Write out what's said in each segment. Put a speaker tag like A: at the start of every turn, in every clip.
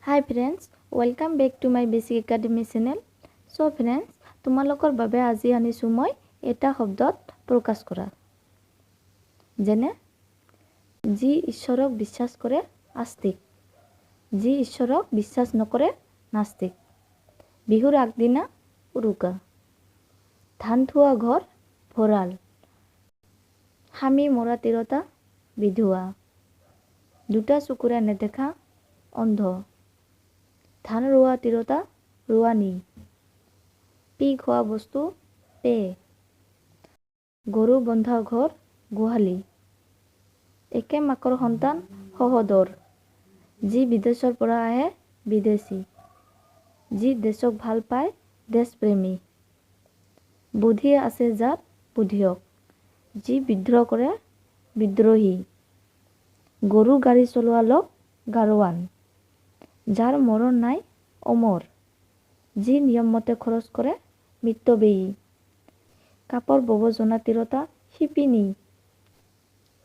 A: Hi friends, welcome back to my Basic Academy channel. So friends, তোমালোকৰ বাবে আজি আনিছো মই এটা শব্দত প্ৰকাশ কৰা। যেনে যি ঈশ্বৰক বিশ্বাস কৰে আস্তিক, যি ঈশ্বৰক বিশ্বাস নকৰে নাস্তিক। বিহুৰ আগদিনা উৰুকা, ধান থোৱা ঘৰ ভঁৰাল, স্বামী মৰা তিৰোতা বিধৱা, দুটা চকুৰে নেদেখা অন্ধ, ধান ৰোৱা তিৰোতা ৰোৱানী, পি খোৱা বস্তু পে, গৰু বন্ধা ঘৰ গোহালি, একে মাকৰ সন্তান সহোদৰ, যি বিদেশৰ পৰা আহে বিদেশী, যি দেশক ভাল পায় দেশপ্ৰেমী, বুদ্ধি আছে যাৰ বুদ্ধিয়ক, যি বিদ্ৰোহ কৰে বিদ্ৰোহী, গৰু গাড়ী চলোৱা লোক গাড়োৱান, যাৰ মৰণ নাই অমৰ, যি নিয়মমতে খৰচ কৰে মিতব্যয়ী, কাপৰ বব জনা তিৰোতা শিপিনী,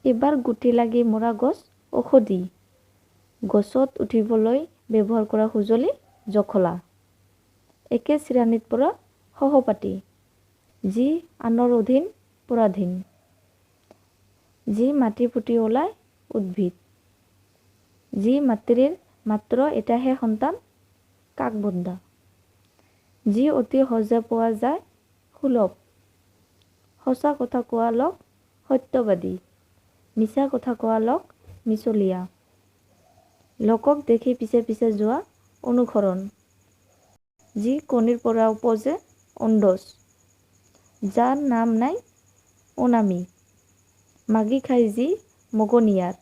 A: এবাৰ গুটি লাগি মৰা গছ ঔষধি, গছত উঠিবলৈ ব্যৱহাৰ কৰা সঁজুলি জখলা, একে শ্ৰেণীত পৰা সহপাঠী, যি আনৰ অধীন পৰাধীন, যি মাটি ফুটি ওলায় উদ্ভিদ, যি মাতৃৰ মাত্ৰ এটাহে সন্তান কাকবন্ধা, যি অতি সহজে পোৱা যায় সুলভ, সঁচা কথা কোৱা লোক সত্যবাদী, মিছা কথা কোৱা লোক মিছলীয়া, লোকক দেখি পিছে পিছে যোৱা অনুসৰণ, যি কণীৰ পৰা উপজে অণ্ডজ, যাৰ নাম নাই অনামী, মাগি খাই যি মগনীয়াৰ,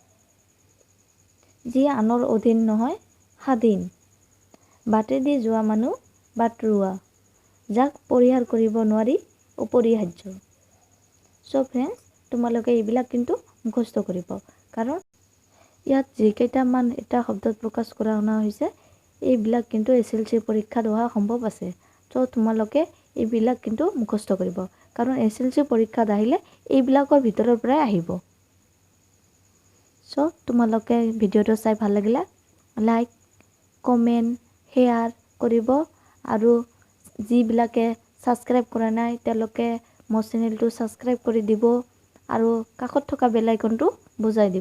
A: যি আনৰ অধীন নহয় স্বাধীন, বাটেদি যোৱা মানুহ বাটৰুৱা, যাক পৰিহাৰ কৰিব নোৱাৰি অপৰিহাৰ্য। চ' ফ্ৰেণ্ডছ, তোমালোকে এইবিলাক কিন্তু মুখস্থ কৰিব, কাৰণ ইয়াত যিকেইটামান এটা শব্দত প্ৰকাশ কৰা অনা হৈছে এইবিলাক কিন্তু SLC পৰীক্ষাত অহা সম্ভৱ আছে। চ' তোমালোকে এইবিলাক কিন্তু মুখস্থ কৰিব, কাৰণ SLC পৰীক্ষাত আহিলে এইবিলাকৰ ভিতৰৰ পৰাই আহিব। চ' তোমালোকে ভিডিঅ'টো চাই ভাল লাগিলে লাইক কমেণ্ট শ্বেয়াৰ কৰিব, আৰু যিবিলাকে ছাবস্ক্ৰাইব কৰা নাই তেওঁলোকে মোৰ চেনেলটো ছাবস্ক্ৰাইব কৰি দিব আৰু কাষত থকা বেল আইকনটো বজাই দিব।